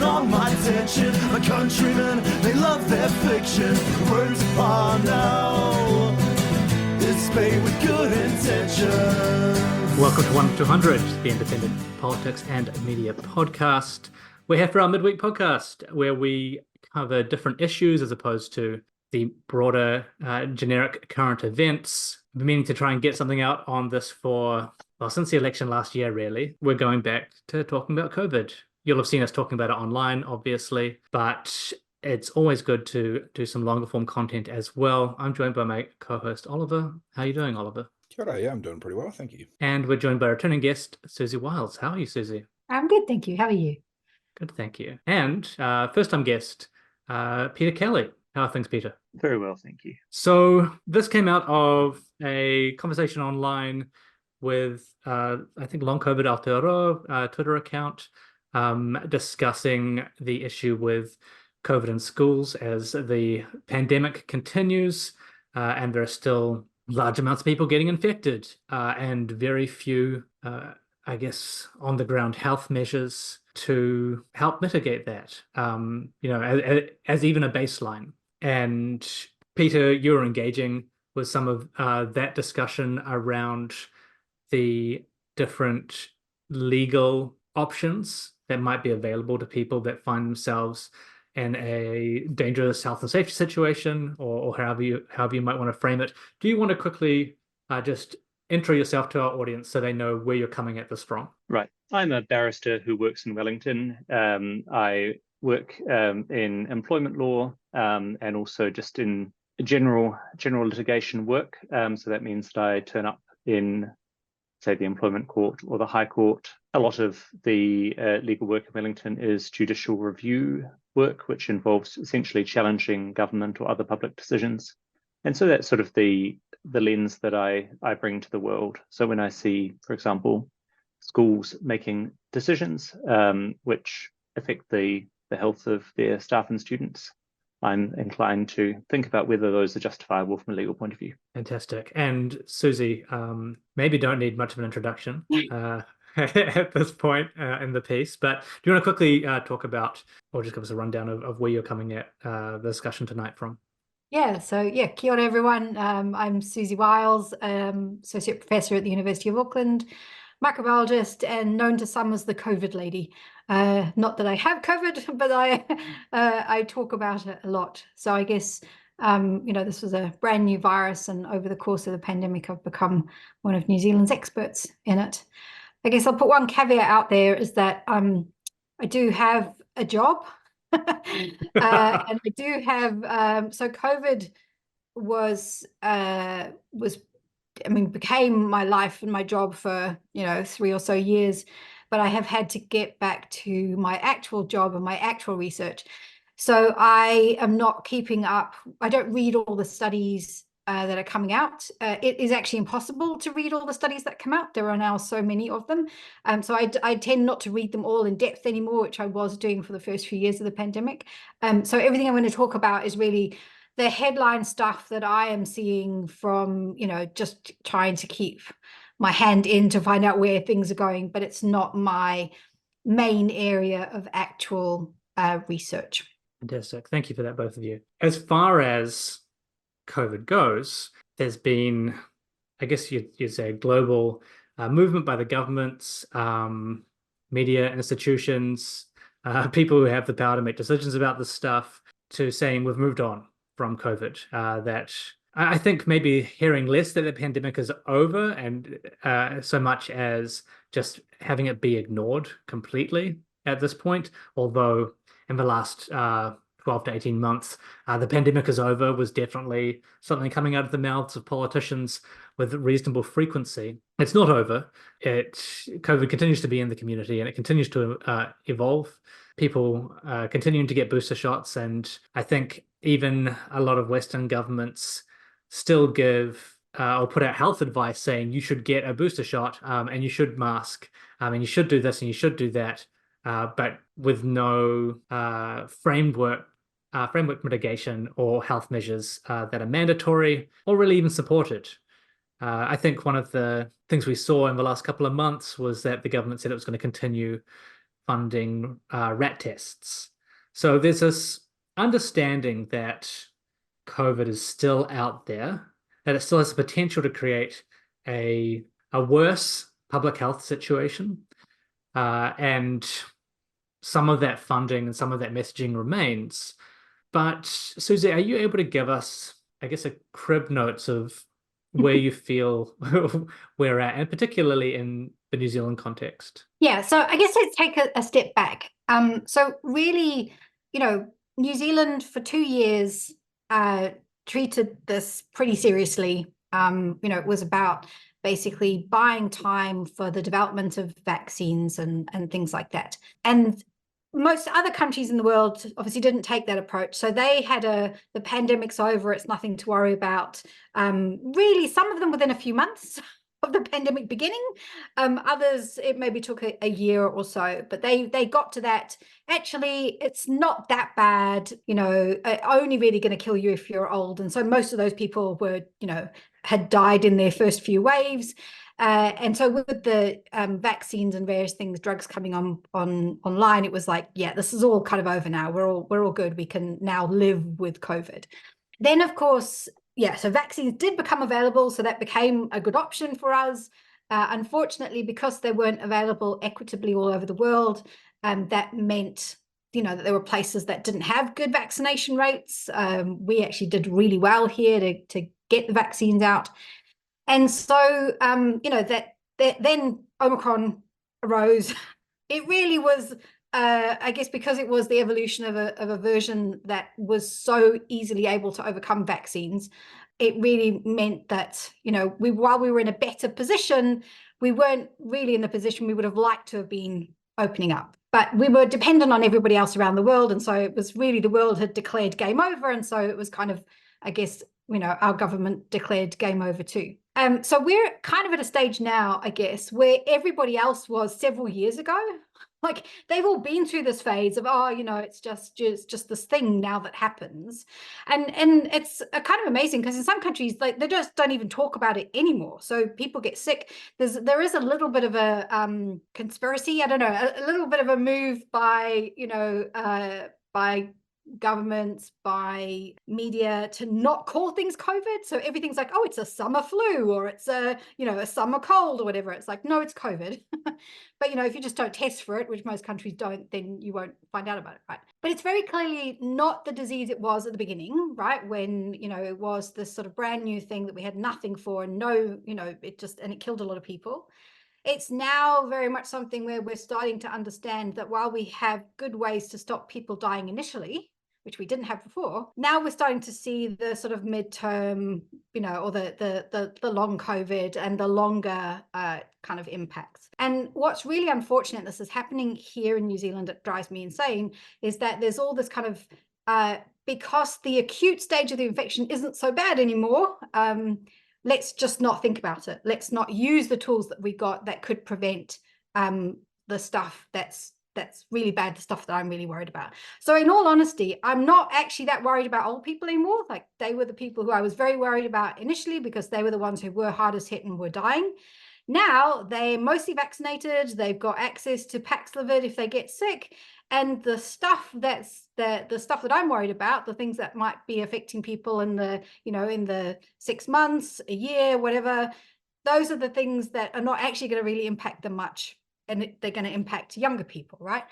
on my attention. My countrymen, they love their fiction. Words upon now, it's made with good intentions. Welcome to 1 to 200, the independent politics and media podcast. We're here for our midweek podcast, where we cover different issues as opposed to the broader generic current events. I've been meaning to try and get something out on this since the election last year, really. We're going back to talking about COVID. You'll have seen us talking about it online, obviously, but it's always good to do some longer form content as well. I'm joined by my co-host, Oliver. How are you doing, Oliver? Kia ora, yeah, I'm doing pretty well, thank you. And we're joined by returning guest, Siouxsie Wiles. How are you, Siouxsie? I'm good, thank you. How are you? Good, thank you. And first-time guest, Peter Kelly. How are things, Peter? Very well, thank you. So this came out of a conversation online with, I think, Long COVID Aotearoa Twitter account, discussing the issue with COVID in schools as the pandemic continues, and there are still large amounts of people getting infected, and very few, on the ground health measures to help mitigate that, as even a baseline. And Peter, you're engaging with some of that discussion around the different legal options that might be available to people that find themselves in a dangerous health and safety situation, or however you might want to frame it. Do you want to quickly just intro yourself to our audience so they know where you're coming at this from? Right. I'm a barrister who works in Wellington. I work in employment law and also just in general litigation work. So that means that I turn up in, say, the employment court or the High Court. A lot of the legal work in Wellington is judicial review work, which involves essentially challenging government or other public decisions. And so that's sort of the lens that I bring to the world. So when I see, for example, schools making decisions which affect the health of their staff and students, I'm inclined to think about whether those are justifiable from a legal point of view. Fantastic. And Siouxsie, maybe don't need much of an introduction at this point in the piece, but do you want to quickly talk about, or just give us a rundown of where you're coming at the discussion tonight from? Yeah, so kia ora everyone. I'm Siouxsie Wiles, Associate Professor at the University of Auckland, microbiologist, and known to some as the COVID lady. Not that I have COVID, but I talk about it a lot. So I guess, this was a brand new virus, and over the course of the pandemic, I've become one of New Zealand's experts in it. I guess I'll put one caveat out there is that I do have a job. And I do have so COVID became my life and my job for 3 or so years, but I have had to get back to my actual job and my actual research. So I am not keeping up. I don't read all the studies that are coming out. It is actually impossible to read all the studies that come out. There are now so many of them. So I tend not to read them all in depth anymore, which I was doing for the first few years of the pandemic. So everything I'm going to talk about is really the headline stuff that I am seeing from, just trying to keep my hand in to find out where things are going, but it's not my main area of actual research. Fantastic. Thank you for that, both of you. As far as COVID goes, there's been, I guess you'd say, a global movement by the governments, media institutions, people who have the power to make decisions about this stuff, to saying we've moved on from COVID. That I think maybe hearing less that the pandemic is over, and so much as just having it be ignored completely at this point, although in the last 12 to 18 months, the pandemic is over was definitely something coming out of the mouths of politicians with reasonable frequency. It's not over. COVID continues to be in the community, and it continues to evolve. People continuing to get booster shots, and I think even a lot of Western governments still give or put out health advice saying you should get a booster shot, and you should mask, and you should do this and you should do that, but with no framework mitigation or health measures that are mandatory or really even supported. I think one of the things we saw in the last couple of months was that the government said it was going to continue funding rat tests. So there's this understanding that COVID is still out there, that it still has the potential to create a worse public health situation. And some of that funding and some of that messaging remains. But Siouxsie, are you able to give us, I guess, a crib notes of where you feel we're at, and particularly in the New Zealand context? Yeah, so I guess let's take a step back. So really, New Zealand for 2 years treated this pretty seriously. It was about basically buying time for the development of vaccines and things like that. And most other countries in the world obviously didn't take that approach. So they had the pandemic's over, it's nothing to worry about. Really, some of them within a few months of the pandemic beginning. Others, it maybe took a year or so, but they got to that. Actually, it's not that bad, only really going to kill you if you're old. And so most of those people were, had died in their first few waves. And so with the vaccines and various things, drugs coming online, it was like, yeah, this is all kind of over now. We're all good. We can now live with COVID. Then, of course, yeah, so vaccines did become available, so that became a good option for us. Unfortunately, because they weren't available equitably all over the world, that meant, that there were places that didn't have good vaccination rates. We actually did really well here to get the vaccines out. And so, then Omicron arose. It really was, I guess, because it was the evolution of a version that was so easily able to overcome vaccines. It really meant that, while we were in a better position, we weren't really in the position we would have liked to have been opening up. But we were dependent on everybody else around the world. And so it was really the world had declared game over. And so it was kind of, I guess, our government declared game over too. So we're kind of at a stage now, I guess, where everybody else was several years ago. Like they've all been through this phase of, it's just this thing now that happens. And it's kind of amazing because in some countries, like they just don't even talk about it anymore. So people get sick. There is a little bit of a conspiracy, I don't know, a little bit of a move by, by governments, by media to not call things COVID. So everything's like, oh, it's a summer flu or it's a summer cold or whatever. It's like, no, it's COVID. But, if you just don't test for it, which most countries don't, then you won't find out about it, right? But it's very clearly not the disease it was at the beginning, right? When, it was this sort of brand new thing that we had nothing for and it killed a lot of people. It's now very much something where we're starting to understand that while we have good ways to stop people dying initially, which we didn't have before, now we're starting to see the sort of midterm, or the long COVID and the longer kind of impacts. And what's really unfortunate, this is happening here in New Zealand, it drives me insane, is that there's all this kind of, because the acute stage of the infection isn't so bad anymore, let's just not think about it. Let's not use the tools that we got that could prevent the stuff that's really bad, the stuff that I'm really worried about. So in all honesty, I'm not actually that worried about old people anymore. Like they were the people who I was very worried about initially because they were the ones who were hardest hit and were dying. Now they're mostly vaccinated. They've got access to Paxlovid if they get sick. And the stuff the stuff that I'm worried about, the things that might be affecting people in the 6 months, a year, whatever, those are the things that are not actually going to really impact them much. And they're going to impact younger people, right?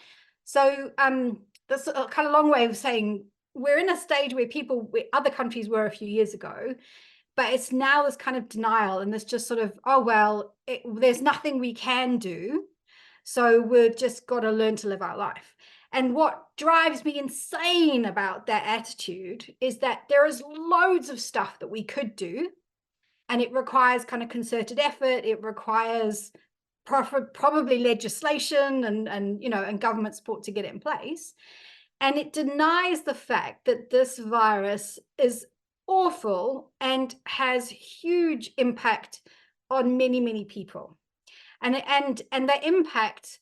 So that's a kind of long way of saying we're in a stage where other countries were a few years ago, but it's now this kind of denial and this just sort of, oh, well, there's nothing we can do. So we've just got to learn to live our life. And what drives me insane about that attitude is that there is loads of stuff that we could do. And it requires kind of concerted effort. It requires probably legislation and government support to get it in place. And it denies the fact that this virus is awful and has huge impact on many, many people. And the impact,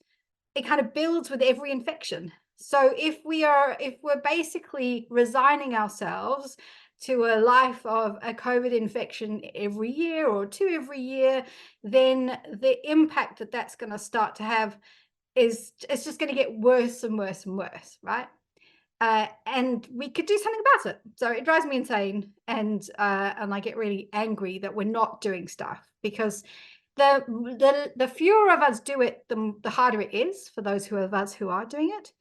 it kind of builds with every infection. So if we're basically resigning ourselves to a life of a COVID infection every year or two every year, then the impact that that's going to start to have it's just going to get worse and worse and worse, right? And we could do something about it. So it drives me insane, and I get really angry that we're not doing stuff, because the fewer of us do it, the harder it is for those of us who are doing it.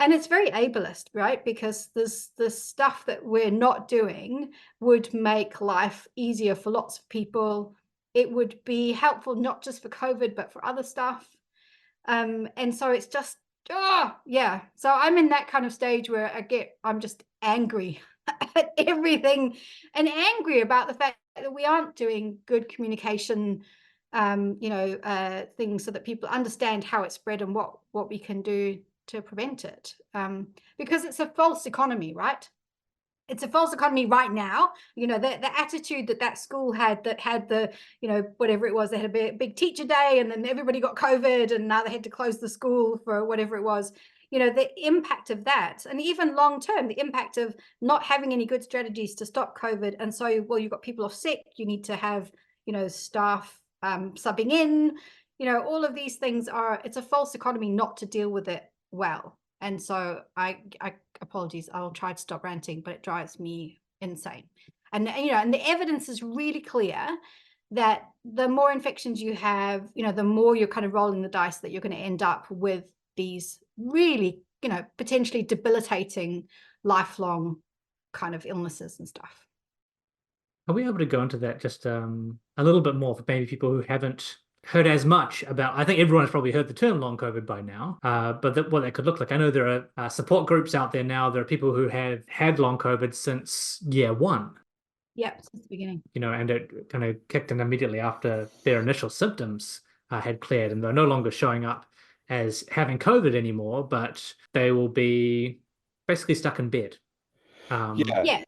And it's very ableist, right? Because the stuff that we're not doing would make life easier for lots of people. It would be helpful not just for COVID, but for other stuff. And so it's just, yeah. So I'm in that kind of stage where I'm just angry at everything, and angry about the fact that we aren't doing good communication, things so that people understand how it's spread and what we can do to prevent it. Because it's a false economy, right? It's a false economy right now. The attitude that school had, that had the, whatever it was, they had a big teacher day, and then everybody got COVID, and now they had to close the school for whatever it was. The impact of that, and even long term, the impact of not having any good strategies to stop COVID. And so, well, you've got people off sick, you need to have, staff subbing in, all of these things it's a false economy not to deal with it well. And so I apologies, I'll try to stop ranting, but it drives me insane. And and the evidence is really clear that the more infections you have, the more you're kind of rolling the dice that you're going to end up with these really, potentially debilitating, lifelong kind of illnesses and stuff. Are we able to go into that just a little bit more for maybe people who haven't heard as much about? I think everyone has probably heard the term long COVID by now, but what that could look like. I know there are support groups out there now. There are people who have had long COVID since year one. Yep, since the beginning. And it kind of kicked in immediately after their initial symptoms had cleared, and they're no longer showing up as having COVID anymore, but they will be basically stuck in bed. Yeah.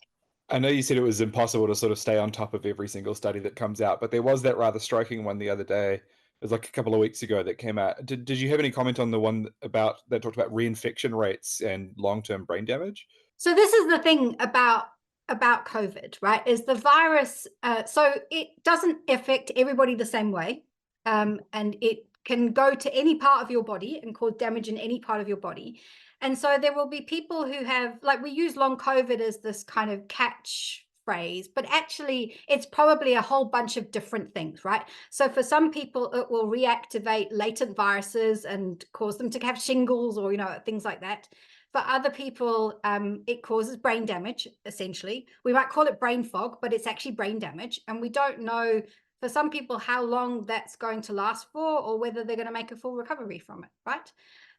I know you said it was impossible to sort of stay on top of every single study that comes out, but there was that rather striking one the other day. It was like a couple of weeks ago that came out. Did you have any comment on the one that talked about reinfection rates and long-term brain damage? So this is the thing about COVID, right? Is the virus, so it doesn't affect everybody the same way. And it can go to any part of your body and cause damage in any part of your body. And so there will be people who have, like, we use long COVID as this kind of catch phrase, but actually it's probably a whole bunch of different things, right? So for some people, it will reactivate latent viruses and cause them to have shingles or, things like that. For other people, it causes brain damage, essentially. We might call it brain fog, but it's actually brain damage. And we don't know, for some people, how long that's going to last for, or whether they're going to make a full recovery from it, right?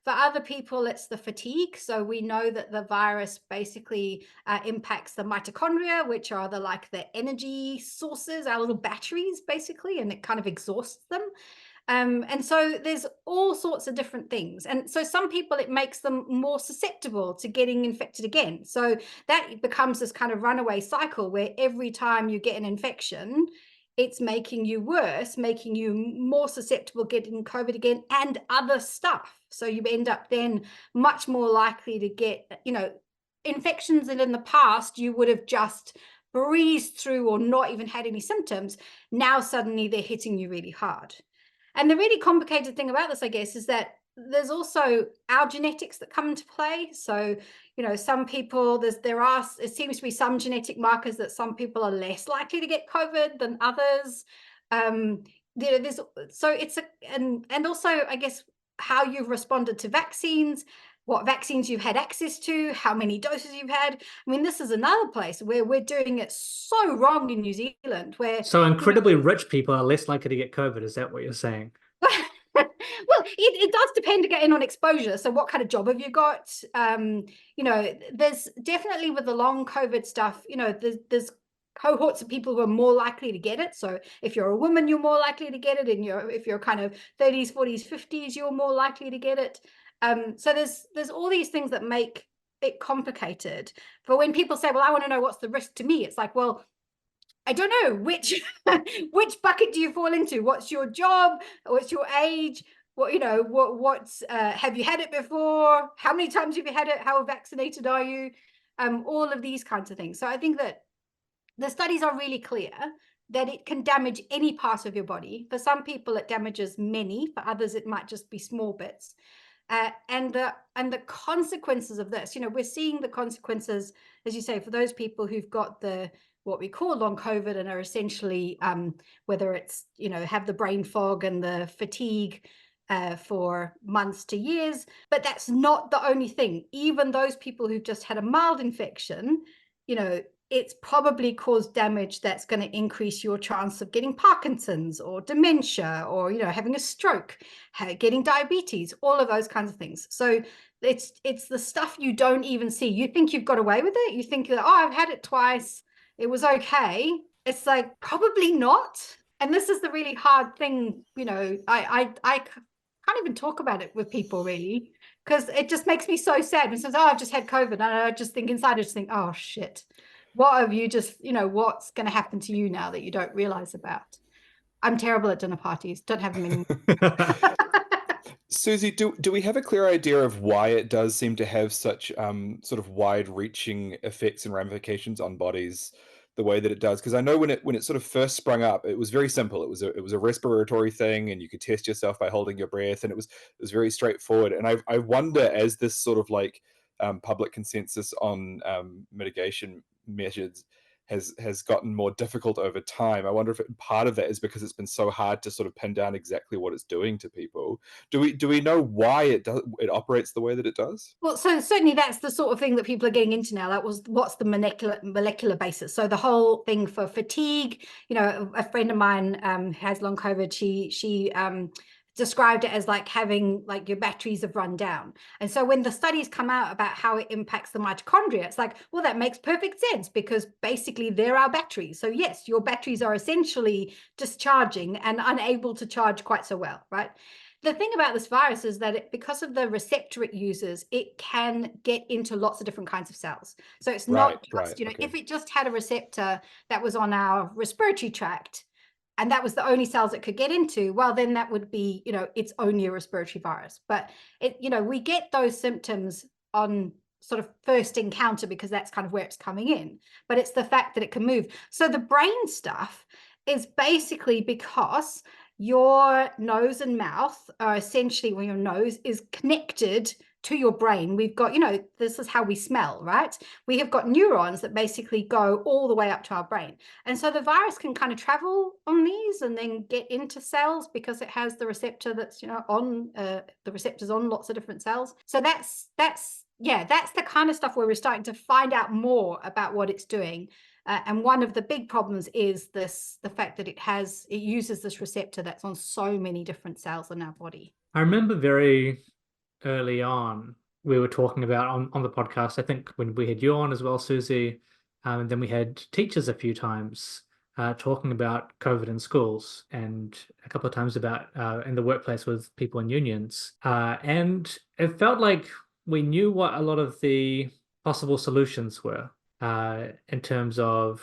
For other people, it's the fatigue. So we know that the virus basically impacts the mitochondria, which are the energy sources, our little batteries, basically, and it kind of exhausts them. And so there's all sorts of different things. And so some people, it makes them more susceptible to getting infected again. So that becomes this kind of runaway cycle where every time you get an infection, it's making you worse, making you more susceptible getting COVID again and other stuff. So you end up then much more likely to get, infections that in the past you would have just breezed through or not even had any symptoms. Now suddenly they're hitting you really hard. And the really complicated thing about this, I guess, is that there's also our genetics that come into play. So, some people, it seems to be some genetic markers that some people are less likely to get COVID than others. And also, I guess, how you've responded to vaccines, what vaccines you've had access to, how many doses you've had. I mean, this is another place where we're doing it so wrong in New Zealand, where So incredibly rich people are less likely to get COVID. Is that what you're saying? Well, it does depend again on exposure. So what kind of job have you got? There's definitely, with the long COVID stuff, there's cohorts of people who are more likely to get it. So if you're a woman, you're more likely to get it. And if you're kind of 30s, 40s, 50s, you're more likely to get it. So there's all these things that make it complicated. But when people say, well, I want to know what's the risk to me, it's like, well, I don't know which bucket do you fall into? What's your job? What's your age? What's have you had it before? How many times have you had it? How vaccinated are you? All of these kinds of things. So I think that the studies are really clear that it can damage any part of your body. For some people, it damages many. For others, it might just be small bits. And the consequences of this, we're seeing the consequences, as you say, for those people who've got what we call long COVID and are essentially, whether it's, have the brain fog and the fatigue for months to years. But that's not the only thing. Even those people who've just had a mild infection, it's probably caused damage that's going to increase your chance of getting Parkinson's or dementia or, having a stroke, getting diabetes, all of those kinds of things. So it's the stuff you don't even see. You think you've got away with it. You think that, I've had it twice, it was okay. It's like, probably not. And this is the really hard thing, I can't even talk about it with people really, because it just makes me so sad. It says, I've just had COVID. And I just think inside, I just think, oh shit, what have you just, what's going to happen to you now that you don't realize about? I'm terrible at dinner parties. Don't have them anymore. Siouxsie, do we have a clear idea of why it does seem to have such sort of wide-reaching effects and ramifications on bodies the way that it does? Because I know when it sort of first sprung up, it was very simple. It was a respiratory thing, and you could test yourself by holding your breath, and it was very straightforward. And I wonder, as this sort of like public consensus on mitigation measures has gotten more difficult over time, I wonder if part of that is because it's been so hard to sort of pin down exactly what it's doing to people. Do we know why it operates the way that it does? Well, so certainly that's the sort of thing that people are getting into now. That was what's the molecular basis. So the whole thing for fatigue, a friend of mine has long COVID. She described it as like having like your batteries have run down. And so when the studies come out about how it impacts the mitochondria, it's like, well, that makes perfect sense because basically they're our batteries. So yes, your batteries are essentially discharging and unable to charge quite so well, right? The thing about this virus is that because of the receptor it uses, it can get into lots of different kinds of cells. So it's not just, okay. if it just had a receptor that was on our respiratory tract, and that was the only cells it could get into, well, then that would be, it's only a respiratory virus. But we get those symptoms on sort of first encounter because that's kind of where it's coming in. But it's the fact that it can move. So the brain stuff is basically because your nose and mouth are essentially, well, your nose is connected to your brain. We've got, this is how we smell, right? We have got neurons that basically go all the way up to our brain. And so the virus can kind of travel on these and then get into cells because it has the receptor that's, on the receptors on lots of different cells. So that's the kind of stuff where we're starting to find out more about what it's doing. And one of the big problems is the fact that it uses this receptor that's on so many different cells in our body. I remember very early on, we were talking about on the podcast, I think when we had you on as well, Siouxsie, and then we had teachers a few times talking about COVID in schools and a couple of times about in the workplace with people in unions. And it felt like we knew what a lot of the possible solutions were in terms of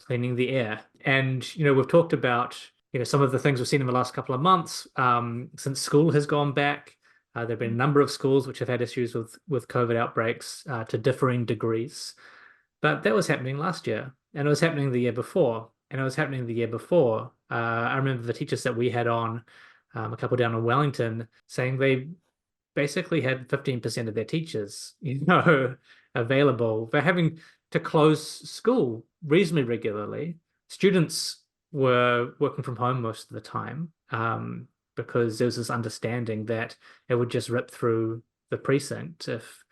cleaning the air. And, we've talked about, some of the things we've seen in the last couple of months since school has gone back. There have been a number of schools which have had issues with COVID outbreaks to differing degrees. But that was happening last year, and it was happening the year before, and it was happening the year before. I remember the teachers that we had on, a couple down in Wellington, saying they basically had 15% of their teachers, available. They're having to close school reasonably regularly. Students were working from home most of the time. Because there was this understanding that it would just rip through the precinct if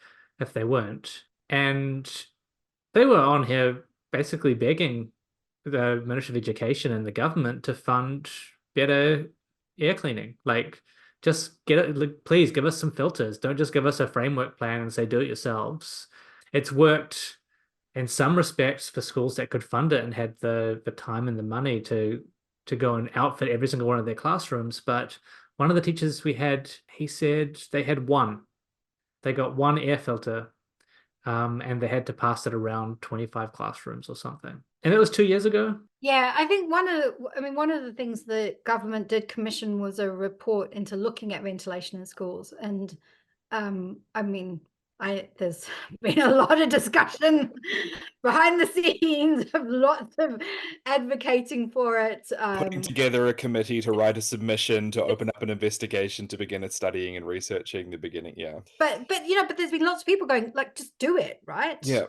they weren't. And they were on here basically begging the Ministry of Education and the government to fund better air cleaning. Like, just please give us some filters. Don't just give us a framework plan and say do it yourselves. It's worked in some respects for schools that could fund it and had the time and the money to go and outfit every single one of their classrooms. But one of the teachers we had, he said they got one air filter, and they had to pass it around 25 classrooms or something. And it was 2 years ago. Yeah, I think one of the things the government did commission was a report into looking at ventilation in schools. And There's been a lot of discussion behind the scenes, of lots of advocating for it. Putting together a committee to write a submission, to open up an investigation, to begin it studying and researching the beginning. Yeah. But there's been lots of people going, like, just do it, right? Yeah.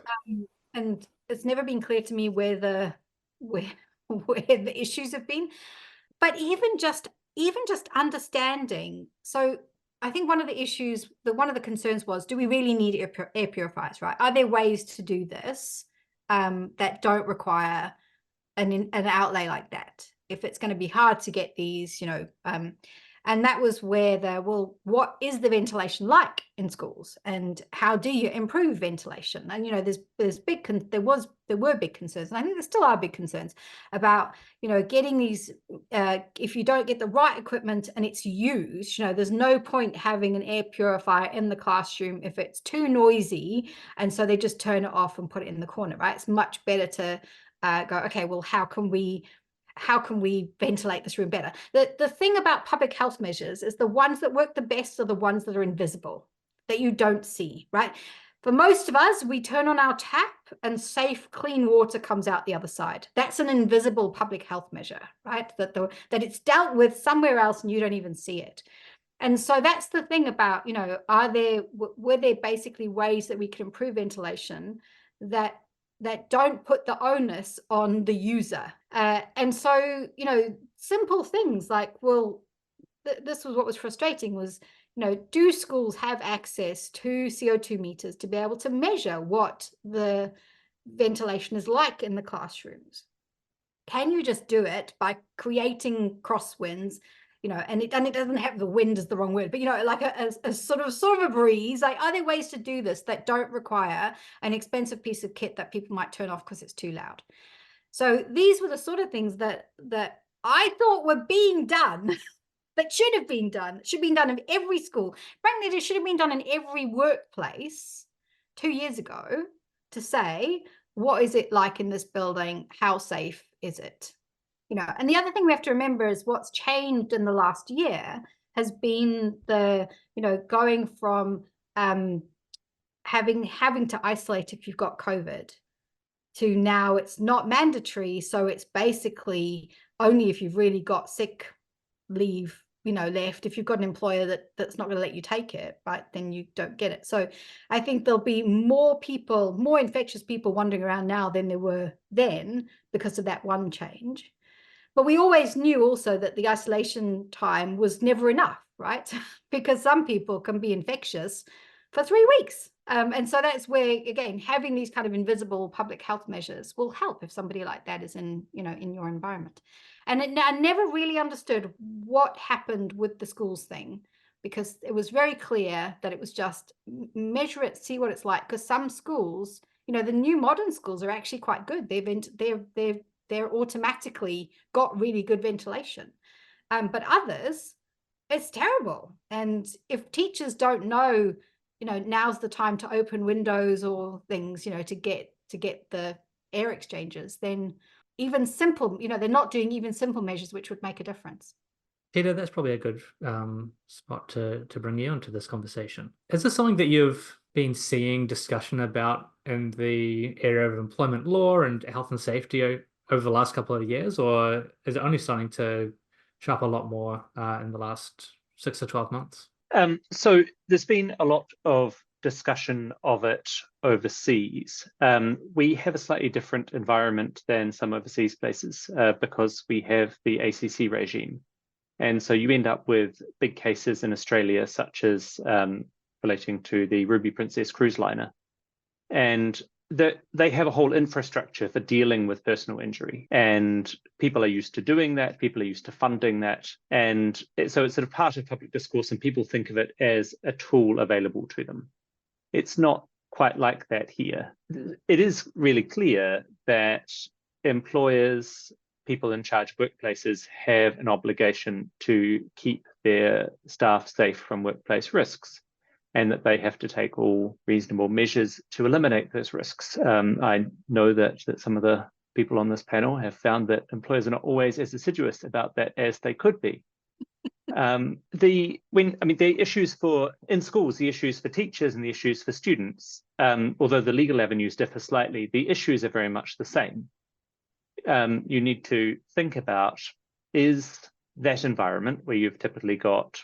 And it's never been clear to me where the issues have been. But even just understanding. So I think one of the concerns was, do we really need air purifiers, right? Are there ways to do this that don't require an outlay like that? If it's going to be hard to get these, and that was where what is the ventilation like in schools, and how do you improve ventilation? And there were big concerns, and I think there still are big concerns about getting these. If you don't get the right equipment and it's used, there's no point having an air purifier in the classroom if it's too noisy, and so they just turn it off and put it in the corner, right? It's much better to go, okay, well, how can we ventilate this room better? The thing about public health measures is the ones that work the best are the ones that are invisible, that you don't see, right? For most of us, we turn on our tap and safe, clean water comes out the other side. That's an invisible public health measure, right? That it's dealt with somewhere else and you don't even see it. And so that's the thing about, were there basically ways that we can improve ventilation that don't put the onus on the user? And so, simple things like, well, this was what was frustrating was, do schools have access to CO2 meters to be able to measure what the ventilation is like in the classrooms? Can you just do it by creating crosswinds? And it doesn't have, the wind is the wrong word, but like a sort of a breeze. Like, are there ways to do this that don't require an expensive piece of kit that people might turn off because it's too loud? So these were the sort of things that I thought were being done, that should have been done. Should have been done in every school. Frankly, it should have been done in every workplace 2 years ago, to say, what is it like in this building? How safe is it? And the other thing we have to remember is what's changed in the last year has been going from having to isolate if you've got COVID, to now it's not mandatory. So it's basically only if you've really got sick leave, left. If you've got an employer that's not going to let you take it, right, then you don't get it. So I think there'll be more infectious people wandering around now than there were then because of that one change. But we always knew also that the isolation time was never enough, right? Because some people can be infectious for 3 weeks. And so that's where, again, having these kind of invisible public health measures will help if somebody like that is in your environment. And I never really understood what happened with the schools thing, because it was very clear that it was just measure it, see what it's like. Because some schools, the new modern schools are actually quite good. They're automatically got really good ventilation. But others, it's terrible. And if teachers don't know, now's the time to open windows or things, to get the air exchanges, then even simple, they're not doing even simple measures, which would make a difference. Peter, that's probably a good spot to bring you into this conversation. Is this something that you've been seeing discussion about in the area of employment law and health and safety over the last couple of years, or is it only starting to show up a lot more in the last 6 to 12 months? So there's been a lot of discussion of it overseas. We have a slightly different environment than some overseas places because we have the ACC regime. And so you end up with big cases in Australia, such as relating to the Ruby Princess cruise liner. And they have a whole infrastructure for dealing with personal injury, and people are used to doing that. People are used to funding that. And so it's sort of part of public discourse, and people think of it as a tool available to them. It's not quite like that here. It is really clear that employers, people in charge of workplaces, have an obligation to keep their staff safe from workplace risks, and that they have to take all reasonable measures to eliminate those risks. I know that some of the people on this panel have found that employers are not always as assiduous about that as they could be. The issues in schools, the issues for teachers and the issues for students, although the legal avenues differ slightly, the issues are very much the same. You need to think about, is that environment where you've typically got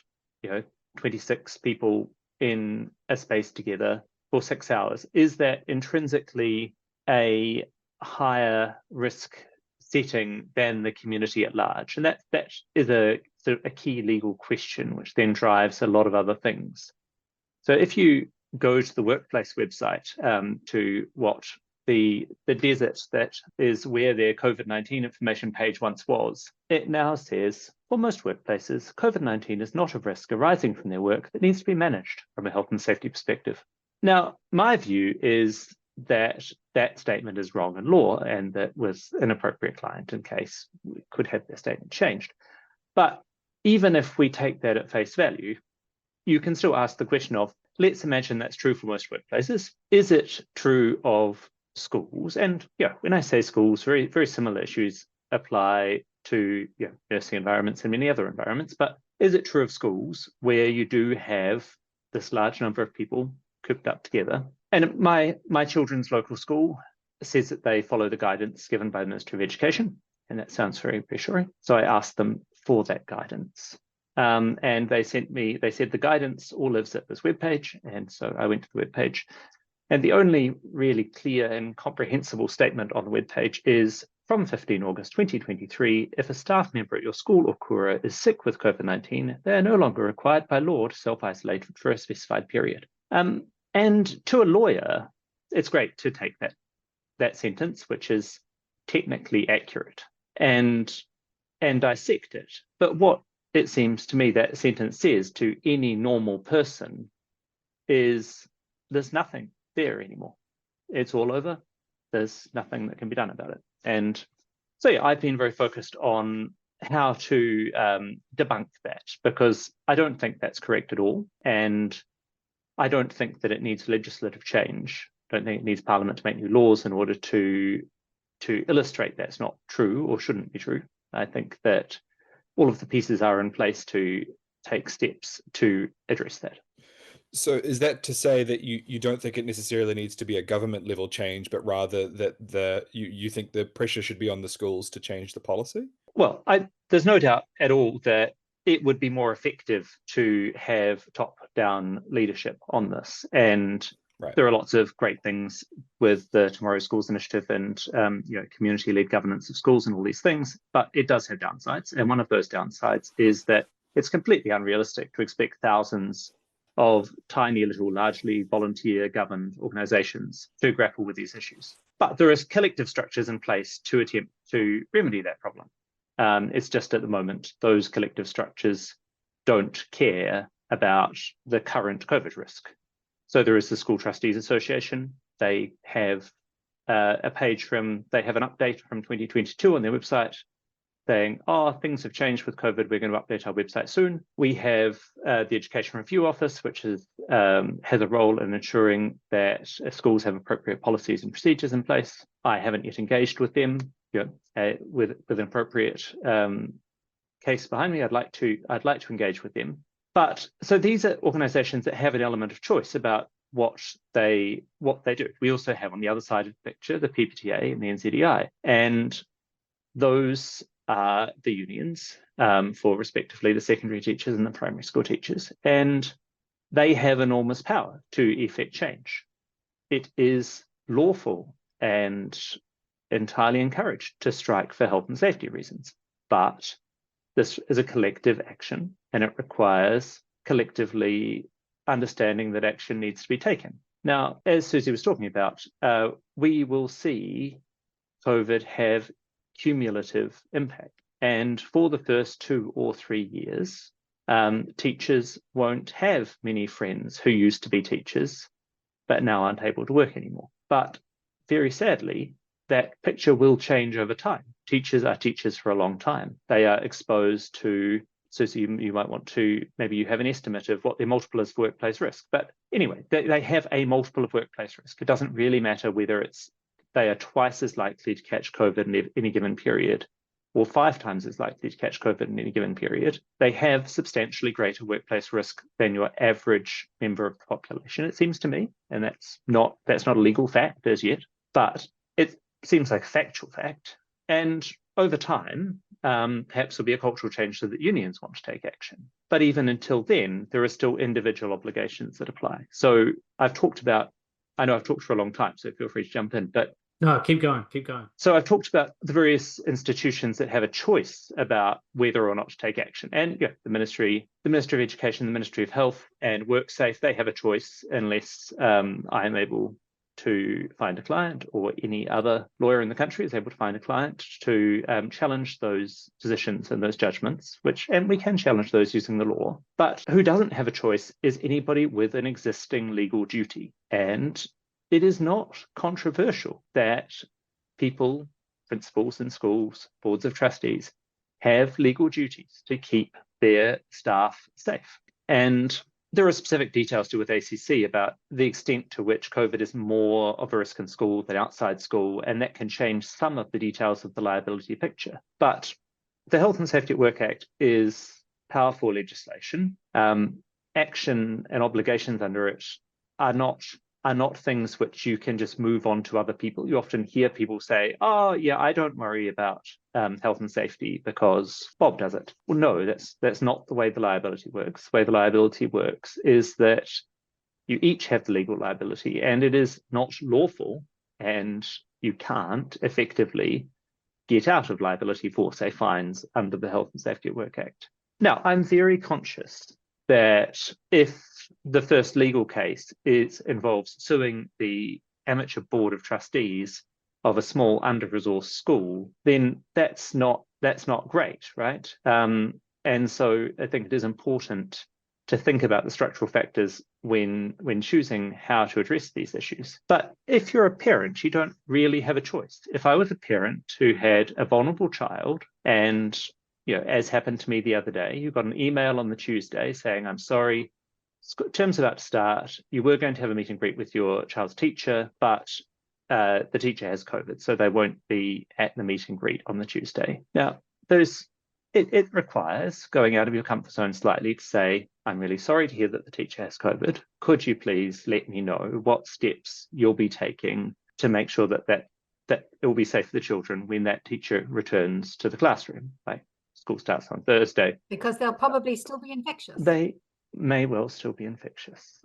26 people in a space together for 6 hours, is that intrinsically a higher risk setting than the community at large? And that is a key legal question, which then drives a lot of other things. So if you go to the workplace website, to what the desert that is where their COVID-19 information page once was, it now says, for most workplaces, COVID-19 is not a risk arising from their work that needs to be managed from a health and safety perspective. Now, my view is that that statement is wrong in law, and that was an appropriate client in case we could have their statement changed. But even if we take that at face value, you can still ask the question of, let's imagine that's true for most workplaces. Is it true of schools? And when I say schools, very, very similar issues apply to nursing environments and many other environments. But is it true of schools where you do have this large number of people cooped up together? And my children's local school says that they follow the guidance given by the Ministry of Education, and that sounds very reassuring. So I asked them for that guidance. And they said the guidance all lives at this webpage. And so I went to the webpage, and the only really clear and comprehensible statement on the webpage is, from 15 August 2023, if a staff member at your school or kura is sick with COVID-19, they are no longer required by law to self-isolate for a specified period. And to a lawyer, it's great to take that sentence, which is technically accurate, and dissect it. But what it seems to me that sentence says to any normal person is, there's nothing there anymore. It's all over. There's nothing that can be done about it. And so I've been very focused on how to debunk that, because I don't think that's correct at all. And I don't think that it needs legislative change. I don't think it needs Parliament to make new laws in order to illustrate that's not true or shouldn't be true. I think that all of the pieces are in place to take steps to address that. So is that to say that you don't think it necessarily needs to be a government level change, but rather that you think the pressure should be on the schools to change the policy? Well, there's no doubt at all that it would be more effective to have top-down leadership on this. And there are lots of great things with the Tomorrow Schools initiative and community-led governance of schools and all these things, but it does have downsides. And one of those downsides is that it's completely unrealistic to expect thousands of tiny little, largely volunteer-governed organizations to grapple with these issues. But there is collective structures in place to attempt to remedy that problem. It's just at the moment, those collective structures don't care about the current COVID risk. So there is the School Trustees Association. They have a page they have an update from 2022 on their website saying, things have changed with COVID. We're going to update our website soon. We have the Education Review Office, which has a role in ensuring that schools have appropriate policies and procedures in place. I haven't yet engaged with them with an appropriate case behind me. I'd like to engage with them. But so these are organizations that have an element of choice about what they do. We also have on the other side of the picture the PPTA and the NZEI, and those are the unions for respectively the secondary teachers and the primary school teachers, and they have enormous power to effect change. It is lawful and entirely encouraged to strike for health and safety reasons, but this is a collective action, and it requires collectively understanding that action needs to be taken. Now, as Siouxsie was talking about, we will see COVID have cumulative impact. And for the first 2 or 3 years, teachers won't have many friends who used to be teachers, but now aren't able to work anymore. But very sadly, that picture will change over time. Teachers are teachers for a long time. They are exposed to, so you might want to, maybe you have an estimate of what their multiple is for workplace risk. But anyway, they have a multiple of workplace risk. It doesn't really matter whether they are twice as likely to catch COVID in any given period, or 5 times as likely to catch COVID in any given period. They have substantially greater workplace risk than your average member of the population, it seems to me. And that's not a legal fact as yet, but it seems like a factual fact. And over time, perhaps there'll be a cultural change so that unions want to take action. But even until then, there are still individual obligations that apply. So I know I've talked for a long time, so feel free to jump in, but No, keep going. so I've talked about the various institutions that have a choice about whether or not to take action. And yeah, the Ministry of Education, the Ministry of Health and WorkSafe, they have a choice unless I am able to find a client, or any other lawyer in the country is able to find a client to challenge those decisions and those judgments, and we can challenge those using the law. But who doesn't have a choice is anybody with an existing legal duty. And it is not controversial that people, principals in schools, boards of trustees, have legal duties to keep their staff safe. And there are specific details to do with ACC about the extent to which COVID is more of a risk in school than outside school, and that can change some of the details of the liability picture. But the Health and Safety at Work Act is powerful legislation. Action and obligations under it are not things which you can just move on to other people. You often hear people say, oh yeah, I don't worry about health and safety because Bob does it. Well, no, that's not the way the liability works. The way the liability works is that you each have the legal liability, and it is not lawful, and you can't effectively get out of liability for, say, fines under the Health and Safety at Work Act. Now, I'm very conscious that if the first legal case involves suing the amateur board of trustees of a small under-resourced school, then that's not great, right? And so I think it is important to think about the structural factors when choosing how to address these issues. But if you're a parent, you don't really have a choice. If I was a parent who had a vulnerable child, and as happened to me the other day, you got an email on the Tuesday saying, I'm sorry, term's about to start. You were going to have a meet and greet with your child's teacher, but the teacher has COVID, so they won't be at the meet and greet on the Tuesday. Now, it requires going out of your comfort zone slightly to say, I'm really sorry to hear that the teacher has COVID. Could you please let me know what steps you'll be taking to make sure that it will be safe for the children when that teacher returns to the classroom? Like, school starts on Thursday. Because they'll probably still be infectious. They may well still be infectious.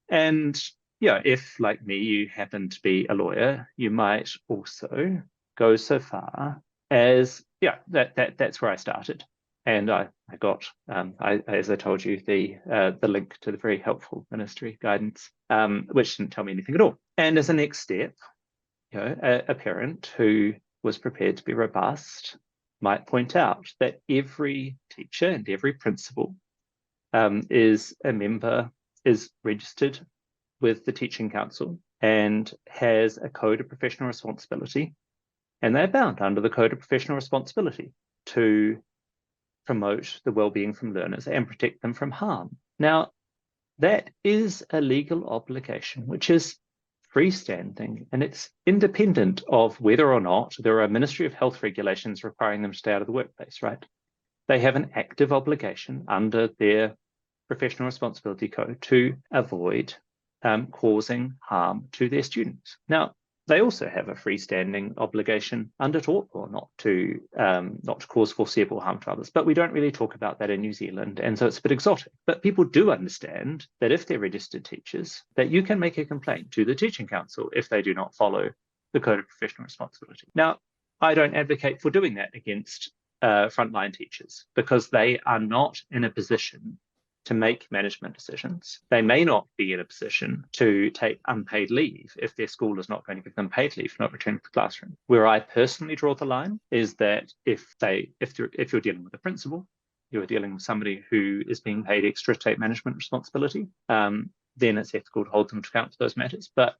And if, like me, you happen to be a lawyer, you might also go so far as, that's where I started. And I got, as I told you, the link to the very helpful ministry guidance, which didn't tell me anything at all. And as a next step, a parent who was prepared to be robust might point out that every teacher and every principal is registered with the Teaching Council and has a code of professional responsibility, and they're bound under the code of professional responsibility to promote the well-being from learners and protect them from harm. Now, that is a legal obligation which is freestanding, and it's independent of whether or not there are Ministry of Health regulations requiring them to stay out of the workplace, right? They have an active obligation under their professional responsibility code to avoid causing harm to their students. Now, they also have a freestanding obligation under tort law not to cause foreseeable harm to others. But we don't really talk about that in New Zealand, and so it's a bit exotic. But people do understand that if they're registered teachers, that you can make a complaint to the Teaching Council if they do not follow the Code of Professional Responsibility. Now, I don't advocate for doing that against frontline teachers, because they are not in a position to make management decisions. They may not be in a position to take unpaid leave if their school is not going to give them paid leave for not returning to the classroom. Where I personally draw the line is that if you're dealing with a principal, you're dealing with somebody who is being paid extra to take management responsibility, then it's ethical to hold them to account for those matters. But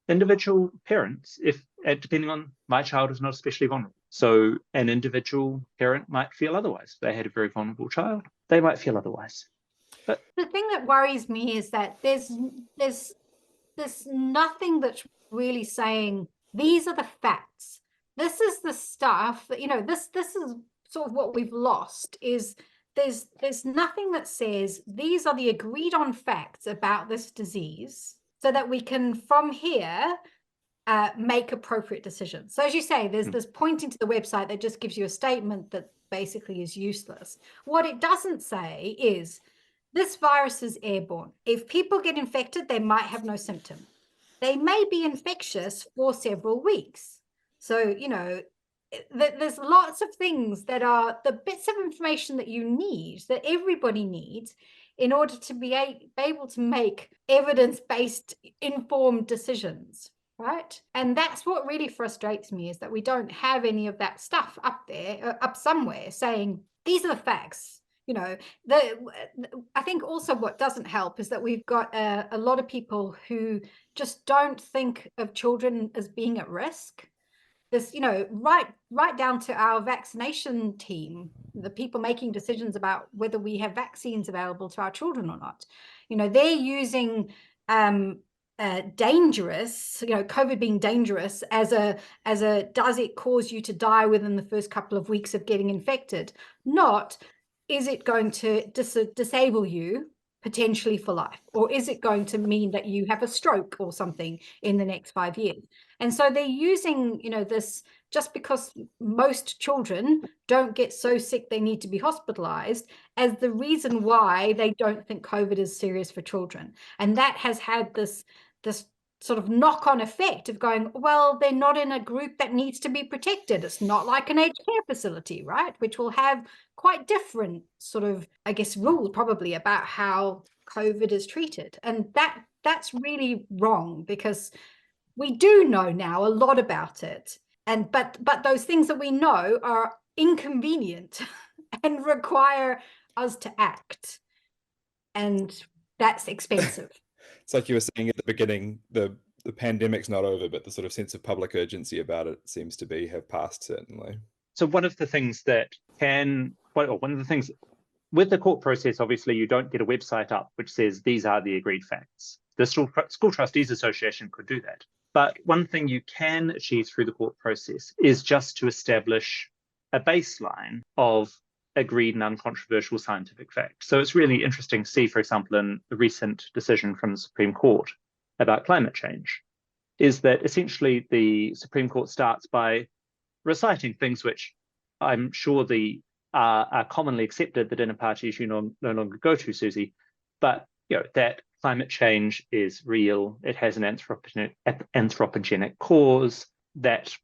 individual parents, depending on, my child is not especially vulnerable. So an individual parent might feel otherwise. If they had a very vulnerable child, they might feel otherwise. But the thing that worries me is that there's nothing that's really saying these are the facts. this is the stuff that, this is sort of what we've lost, is there's nothing that says these are the agreed on facts about this disease, so that we can from here make appropriate decisions. So as you say, there's this pointing to the website that just gives you a statement that basically is useless. What it doesn't say is this virus is airborne. If people get infected, they might have no symptom. They may be infectious for several weeks. So, there's lots of things that are the bits of information that you need, that everybody needs, in order to be able to make evidence-based, informed decisions, right? And that's what really frustrates me, is that we don't have any of that stuff up there, up somewhere, saying these are the facts. I think also what doesn't help is that we've got a lot of people who just don't think of children as being at risk. This, right down to our vaccination team, the people making decisions about whether we have vaccines available to our children or not. They're using dangerous, COVID being dangerous as a does it cause you to die within the first couple of weeks of getting infected, not is it going to disable you potentially for life, or is it going to mean that you have a stroke or something in the next 5 years? And so they're using, this, just because most children don't get so sick they need to be hospitalized, as the reason why they don't think COVID is serious for children. And that has had this sort of knock-on effect of going, well, they're not in a group that needs to be protected. It's not like an aged care facility, right? Which will have quite different sort of, I guess, rules probably about how COVID is treated. And that's really wrong, because we do know now a lot about it. And but those things that we know are inconvenient and require us to act. And that's expensive. It's like you were saying at the beginning, the pandemic's not over, but the sort of sense of public urgency about it seems to have passed, certainly. So one of the things with the court process, obviously, you don't get a website up which says these are the agreed facts. The School Trustees Association could do that. But one thing you can achieve through the court process is just to establish a baseline of agreed and uncontroversial scientific fact. So it's really interesting to see, for example, in the recent decision from the Supreme Court about climate change, is that essentially the Supreme Court starts by reciting things which I'm sure are commonly accepted, the dinner parties you no longer go to, Siouxsie, but that climate change is real, it has an anthropogenic cause, that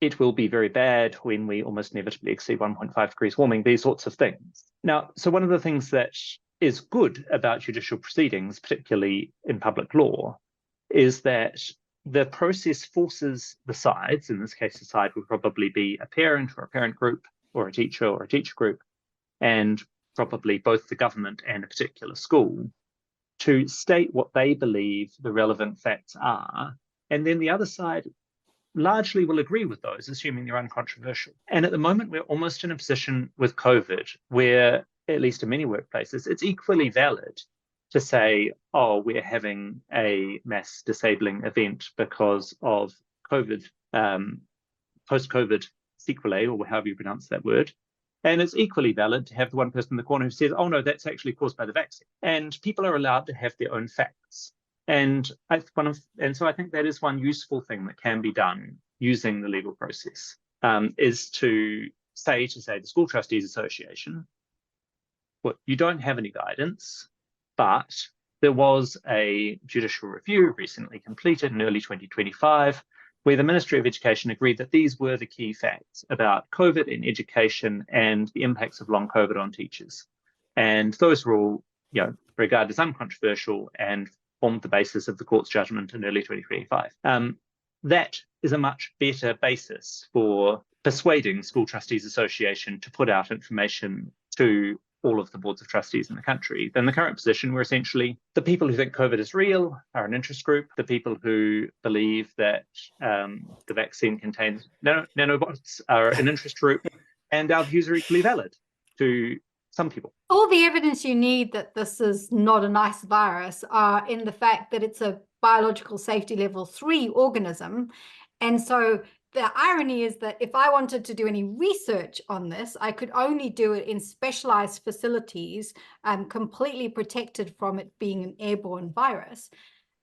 it will be very bad when we almost inevitably exceed 1.5 degrees warming, these sorts of things. Now, so one of the things that is good about judicial proceedings, particularly in public law, is that the process forces the sides, in this case the side would probably be a parent or a parent group, or a teacher group, and probably both the government and a particular school, to state what they believe the relevant facts are, and then the other side largely will agree with those, assuming they're uncontroversial. And at the moment, we're almost in a position with COVID where, at least in many workplaces, it's equally valid to say, oh, we're having a mass disabling event because of COVID, post-COVID sequelae, or however you pronounce that word. And it's equally valid to have the one person in the corner who says, oh, no, that's actually caused by the vaccine. And people are allowed to have their own facts. And so I think that is one useful thing that can be done using the legal process, is to say the School Trustees Association, well, you don't have any guidance, but there was a judicial review recently completed in early 2025, where the Ministry of Education agreed that these were the key facts about COVID in education and the impacts of long COVID on teachers. And those were all, regarded as uncontroversial and formed the basis of the court's judgment in early 2025. That is a much better basis for persuading School Trustees Association to put out information to all of the boards of trustees in the country than the current position, where essentially the people who think COVID is real are an interest group, the people who believe that the vaccine contains nanobots are an interest group, and our views are equally valid to some people. All the evidence you need that this is not a nice virus are in the fact that it's a biological safety level 3 organism. And so the irony is that if I wanted to do any research on this, I could only do it in specialized facilities, completely protected from it being an airborne virus.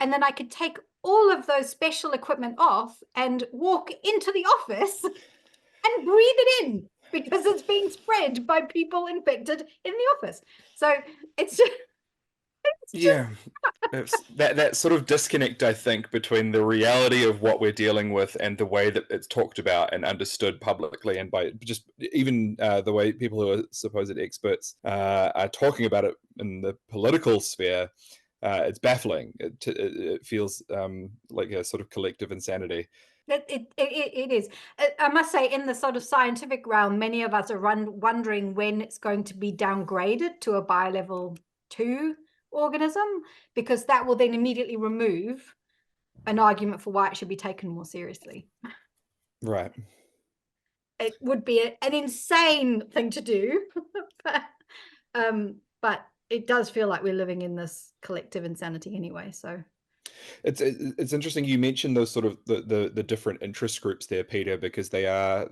And then I could take all of those special equipment off and walk into the office and breathe it in, because it's being spread by people infected in the office. So it's just, Yeah, that sort of disconnect, I think, between the reality of what we're dealing with and the way that it's talked about and understood publicly, and by just even the way people who are supposed experts are talking about it in the political sphere. It's baffling. It feels like a sort of collective insanity. It is. I must say, in the sort of scientific realm, many of us are wondering when it's going to be downgraded to a biolevel 2 organism, because that will then immediately remove an argument for why it should be taken more seriously. Right. It would be an insane thing to do, but it does feel like we're living in this collective insanity anyway. So it's interesting you mentioned those sort of the different interest groups there, Peter, because they are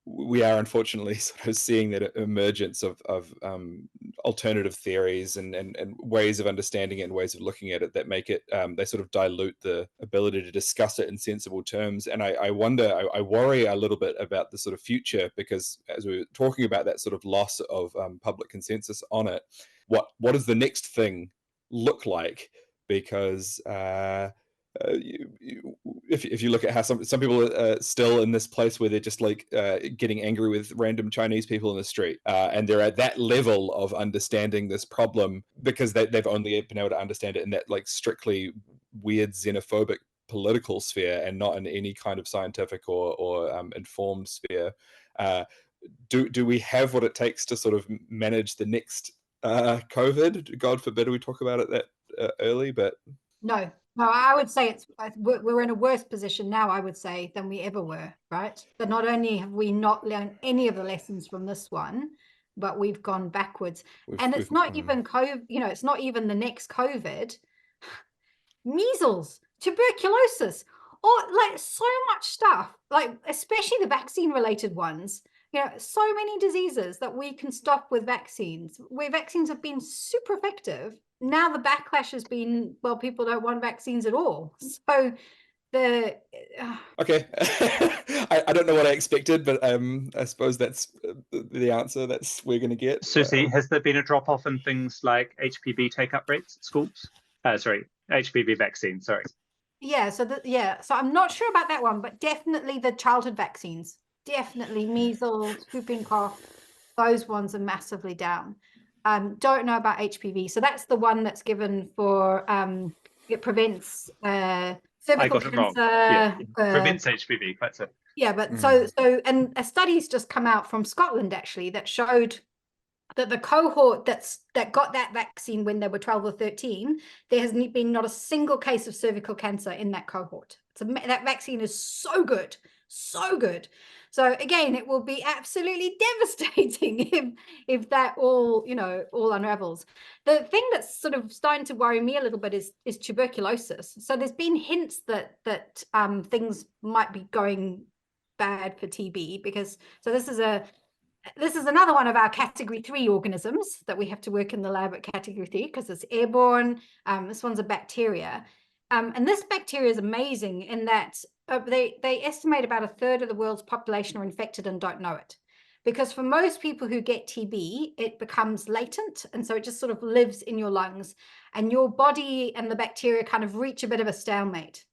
we are unfortunately sort of seeing that emergence of alternative theories and ways of understanding it and ways of looking at it that make it they sort of dilute the ability to discuss it in sensible terms. And I wonder, I worry a little bit about the sort of future, because as we were talking about that sort of loss of public consensus on it, what does the next thing look like? Because if you look at how some people are still in this place where they're just like getting angry with random Chinese people in the street, and they're at that level of understanding this problem because they've only been able to understand it in that like strictly weird xenophobic political sphere and not in any kind of scientific or informed sphere. Do we have what it takes to sort of manage the next COVID? God forbid we talk about it that early, but no, I would say we're in a worse position now, I would say, than we ever were, right? That not only have we not learned any of the lessons from this one, but we've gone backwards. And it's not even COVID, it's not even the next COVID. Measles, tuberculosis, or like so much stuff, like especially the vaccine related ones. So many diseases that we can stop with vaccines, where vaccines have been super effective. Now the backlash has been, well, people don't want vaccines at all. So okay. I don't know what I expected, but I suppose that's the answer that's we're going to get. Siouxsie, has there been a drop off in things like HPV take up rates at schools? Sorry, HPV vaccine. Sorry. Yeah. So I'm not sure about that one, but definitely the childhood vaccines. Definitely measles, whooping cough, those ones are massively down. Don't know about HPV. So that's the one that's given for it prevents cervical cancer. Wrong. Yeah, prevents HPV. Quite so. Yeah, but and a study's just come out from Scotland actually that showed that the cohort that got that vaccine when they were 12 or 13, there has been not a single case of cervical cancer in that cohort. So that vaccine is so good, so good. So again, it will be absolutely devastating if that all unravels. The thing that's sort of starting to worry me a little bit is tuberculosis. So there's been hints that things might be going bad for TB, because this is another one of our category 3 organisms that we have to work in the lab at category 3 because it's airborne. This one's a bacteria. And this bacteria is amazing in that they estimate about a third of the world's population are infected and don't know it. Because for most people who get TB, it becomes latent. And so it just sort of lives in your lungs, and your body and the bacteria kind of reach a bit of a stalemate.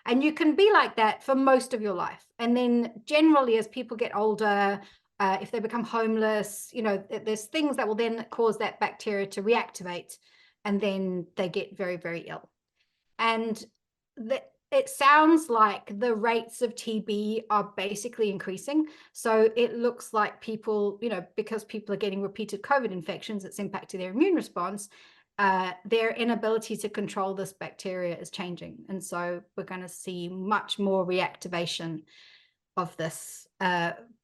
And you can be like that for most of your life. And then generally, as people get older, if they become homeless, there's things that will then cause that bacteria to reactivate, and then they get very, very ill. And it sounds like the rates of TB are basically increasing. So it looks like people, because people are getting repeated COVID infections, it's impacting their immune response. Their inability to control this bacteria is changing. And so we're going to see much more reactivation of this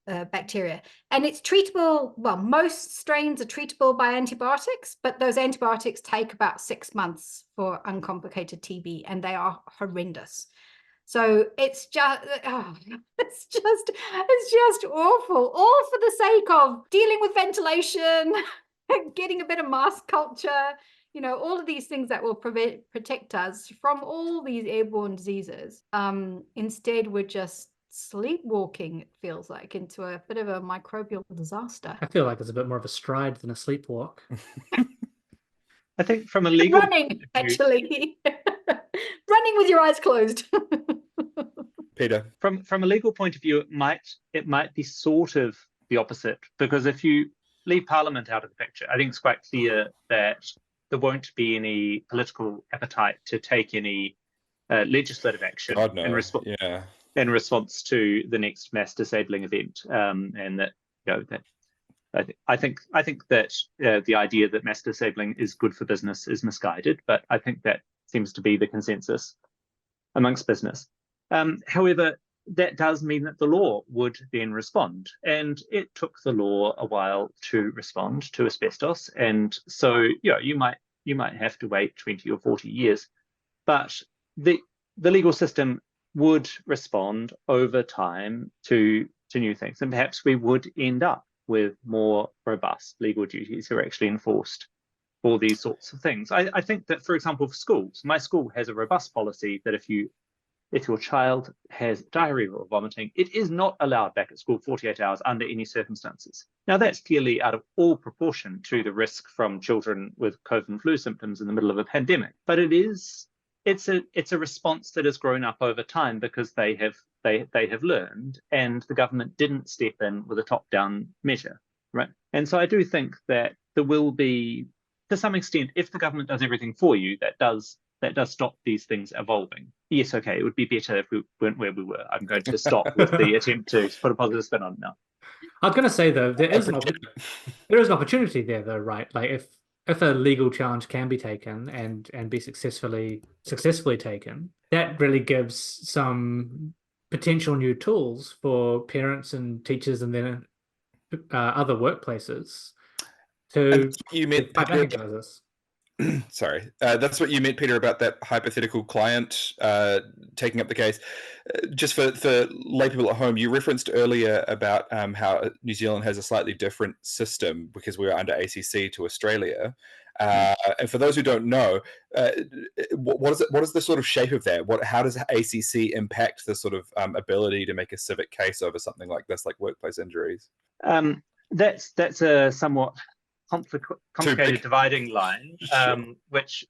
bacteria. And it's treatable, well, most strains are treatable by antibiotics, but those antibiotics take about 6 months for uncomplicated TB, and they are horrendous. So it's just, it's just awful, all for the sake of dealing with ventilation, getting a bit of mask culture, you know, all of these things that will protect us from all these airborne diseases. Instead, we're just sleepwalking, it feels like, into a bit of a microbial disaster. I feel like it's a bit more of a stride than a sleepwalk. I think from a legal Running, actually. Running with your eyes closed. Peter. From a legal point of view, it might be sort of the opposite, because if you leave Parliament out of the picture, I think it's quite clear that there won't be any political appetite to take any legislative action God, no. in response to the next mass disabling event, and that, you know, that I think that the idea that mass disabling is good for business is misguided, but I think that seems to be the consensus amongst business. However, that does mean that the law would then respond, and it took the law a while to respond to asbestos, and so, you know, you might have to wait 20 or 40 years, but the legal system would respond over time to new things, and perhaps we would end up with more robust legal duties that are actually enforced for these sorts of things. I think that, for example, for schools, my school has a robust policy that if your child has diarrhea or vomiting, it is not allowed back at school 48 hours under any circumstances. Now, that's clearly out of all proportion to the risk from children with COVID and flu symptoms in the middle of a pandemic, but it's a response that has grown up over time because they have learned, and the government didn't step in with a top-down measure, right? And so I do think that there will be, to some extent, if the government does everything for you, that does stop these things evolving. Yes, okay, it would be better if we weren't where we were. I'm going to stop with the attempt to put a positive spin on it now. I was going to say, though, there is an opportunity there, though, right? Like if a legal challenge can be taken and be successfully taken, that really gives some potential new tools for parents and teachers and then other workplaces to fight back against this. Sorry, that's what you meant, Peter, about that hypothetical client taking up the case. Just for lay people at home, you referenced earlier about how New Zealand has a slightly different system because we are under ACC to Australia. And for those who don't know, what is the sort of shape of that? How does ACC impact the sort of ability to make a civic case over something like this, like workplace injuries? That's a somewhat complicated dividing line, which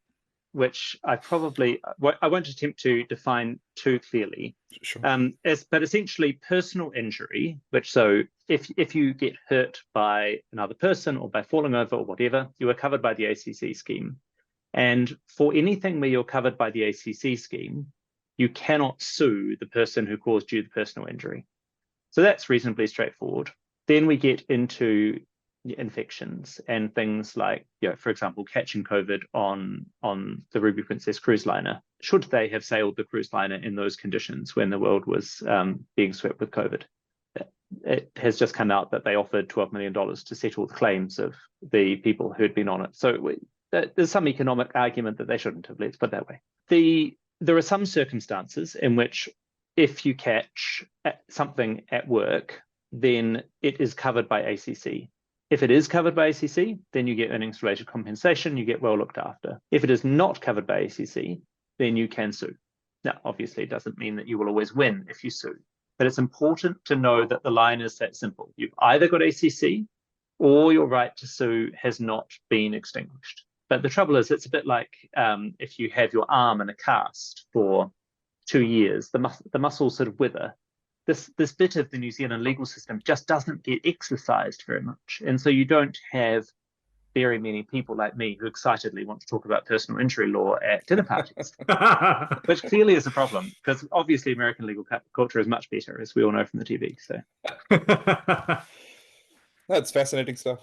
I won't attempt to define too clearly. Sure. But essentially, personal injury, so if you get hurt by another person or by falling over or whatever, you are covered by the ACC scheme. And for anything where you're covered by the ACC scheme, you cannot sue the person who caused you the personal injury. So that's reasonably straightforward. Then we get into infections and things like, for example, catching COVID on the Ruby Princess cruise liner. Should they have sailed the cruise liner in those conditions when the world was being swept with COVID? It has just come out that they offered $12 million to settle the claims of the people who had been on it. So there's some economic argument that they shouldn't have, let's put it that way. There are some circumstances in which if you catch something at work, then it is covered by ACC. If it is covered by ACC, then you get earnings-related compensation, you get well looked after. If it is not covered by ACC, then you can sue. Now, obviously, it doesn't mean that you will always win if you sue, but it's important to know that the line is that simple. You've either got ACC or your right to sue has not been extinguished. But the trouble is, it's a bit like if you have your arm in a cast for 2 years, the muscles sort of wither. This bit of the New Zealand legal system just doesn't get exercised very much. And so you don't have very many people like me who excitedly want to talk about personal injury law at dinner parties, which clearly is a problem because obviously American legal culture is much better, as we all know from the TV. So that's fascinating stuff.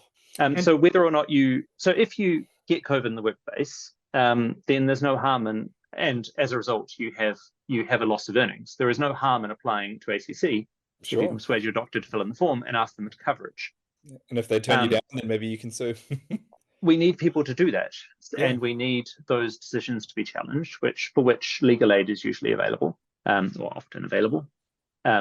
So whether or not if you get COVID in the workplace, then there's no harm and as a result, you have a loss of earnings. There is no harm in applying to ACC. Sure. If you can persuade your doctor to fill in the form and ask them for coverage. And if they turn you down, then maybe you can sue. We need people to do that, and we need those decisions to be challenged, for which legal aid is usually available. or often available.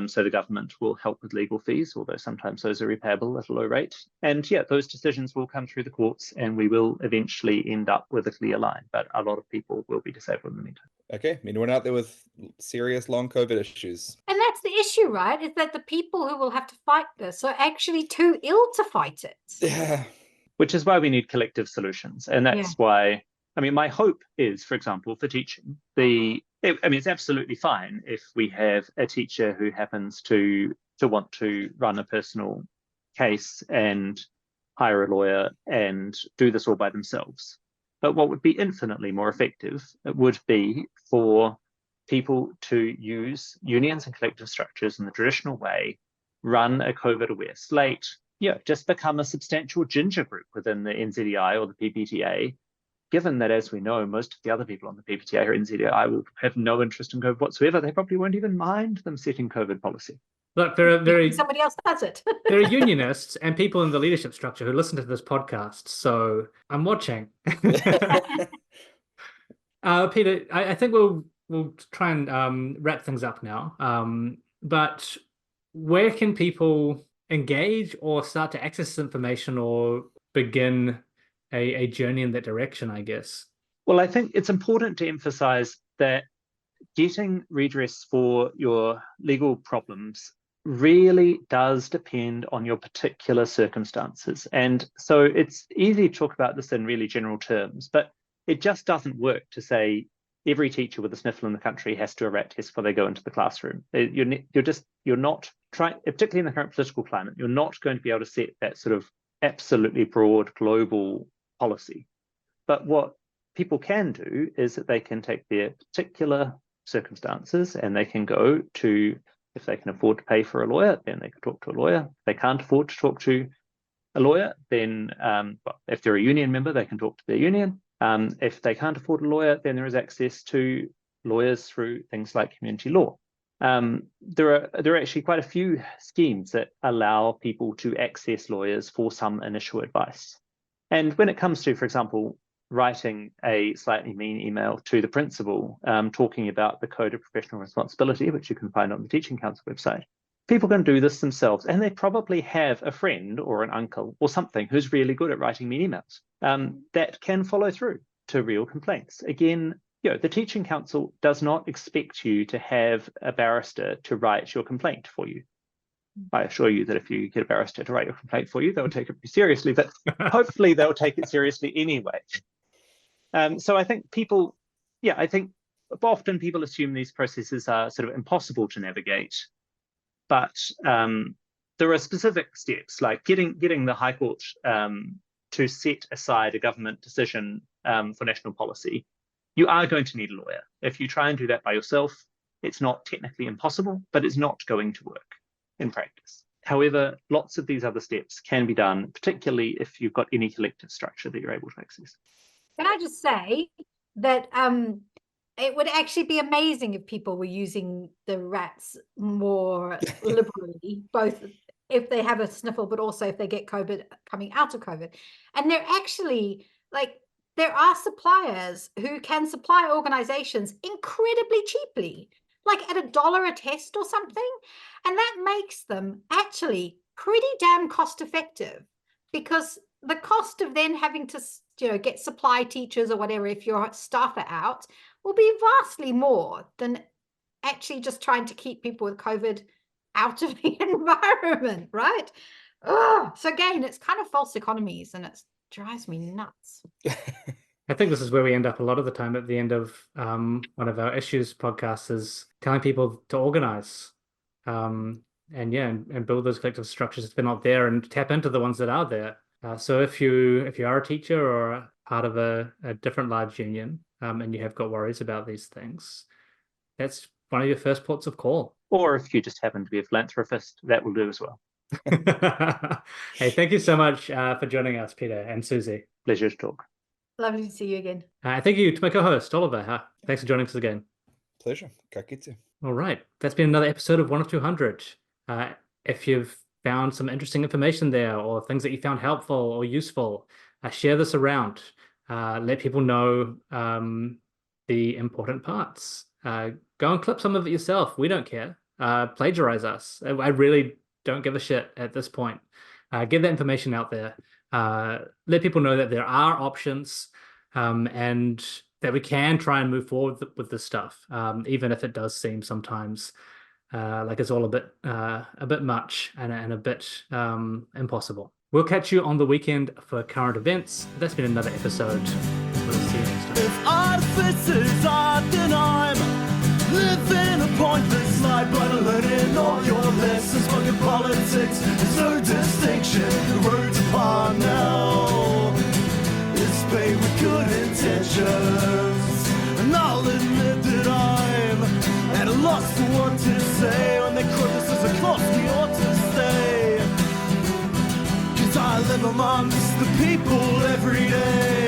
So the government will help with legal fees, although sometimes those are repayable at a low rate. And yeah, those decisions will come through the courts and we will eventually end up with a clear line, but a lot of people will be disabled in the meantime. Okay, anyone out there with serious long COVID issues? And that's the issue, right? Is that the people who will have to fight this are actually too ill to fight it. Yeah. Which is why we need collective solutions. And that's why, I mean, my hope is, for example, for teaching, it's absolutely fine if we have a teacher who happens to want to run a personal case and hire a lawyer and do this all by themselves. But what would be infinitely more effective would be for people to use unions and collective structures in the traditional way, run a COVID-aware slate, just become a substantial ginger group within the NZEI or the PPTA, given that, as we know, most of the other people on the PPTA or NZEI will have no interest in COVID whatsoever. They probably won't even mind them setting COVID policy. Look, there are somebody else does it. there are unionists and people in the leadership structure who listen to this podcast, so I'm watching. Peter, I think we'll try and wrap things up now. But where can people engage or start to access information or begin a journey in that direction, I guess? Well, I think it's important to emphasize that getting redress for your legal problems really does depend on your particular circumstances. And so it's easy to talk about this in really general terms, but it just doesn't work to say every teacher with a sniffle in the country has to do a rat test before they go into the classroom. You're not trying, particularly in the current political climate, you're not going to be able to set that sort of absolutely broad global policy. But what people can do is that they can take their particular circumstances and they can go to, if they can afford to pay for a lawyer, then they can talk to a lawyer. If they can't afford to talk to a lawyer, then if they're a union member, they can talk to their union. If they can't afford a lawyer, then there is access to lawyers through things like community law. There are actually quite a few schemes that allow people to access lawyers for some initial advice. And when it comes to, for example, writing a slightly mean email to the principal, talking about the Code of Professional Responsibility, which you can find on the Teaching Council website, people can do this themselves, and they probably have a friend or an uncle or something who's really good at writing mean emails that can follow through to real complaints. Again, the Teaching Council does not expect you to have a barrister to write your complaint for you. I assure you that if you get a barrister to write your complaint for you, they'll take it seriously, but hopefully they'll take it seriously anyway. So I think often people assume these processes are sort of impossible to navigate, but there are specific steps like getting the High Court to set aside a government decision for national policy. You are going to need a lawyer. If you try and do that by yourself, it's not technically impossible, but it's not going to work in practice. However, lots of these other steps can be done, particularly if you've got any collective structure that you're able to access. Can I just say that it would actually be amazing if people were using the rats more liberally, both if they have a sniffle, but also if they get COVID coming out of COVID. And they're actually there are suppliers who can supply organizations incredibly cheaply, like at $1 a test or something. And that makes them actually pretty damn cost effective, because the cost of then having to, get supply teachers or whatever, if your staff are out, will be vastly more than actually just trying to keep people with COVID out of the environment, right? So again, it's kind of false economies, and it drives me nuts. I think this is where we end up a lot of the time at the end of one of our issues podcasts, is telling people to organize and build those collective structures if they're not there, and tap into the ones that are there. So if you are a teacher or part of a different large union and you have got worries about these things, that's one of your first ports of call. Or if you just happen to be a philanthropist, that will do as well. Hey, thank you so much for joining us, Peter and Siouxsie. Pleasure to talk. Lovely to see you again. Thank you to my co-host, Oliver. Thanks for joining us again. Pleasure. Ka kite. All right. That's been another episode of 1 of 200. If you've found some interesting information there, or things that you found helpful or useful, share this around. Let people know the important parts. go and clip some of it yourself. We don't care. Plagiarize us. I really don't give a shit at this point. Get that information out there. Let people know that there are options, and that we can try and move forward with this stuff, even if it does seem sometimes like it's all a bit much and a bit impossible. We'll catch you on the weekend for current events. That's been another episode. We'll see you next time. If artificers are, then I'm living a pointless life, but I'm learning all your lessons. Fucking politics, there's no distinction. The road's apart now. It's paid with good intentions, and I'll admit that I'm at a loss for what to say when they quote this as a cost we ought to stay. 'Cause I live amongst the people every day.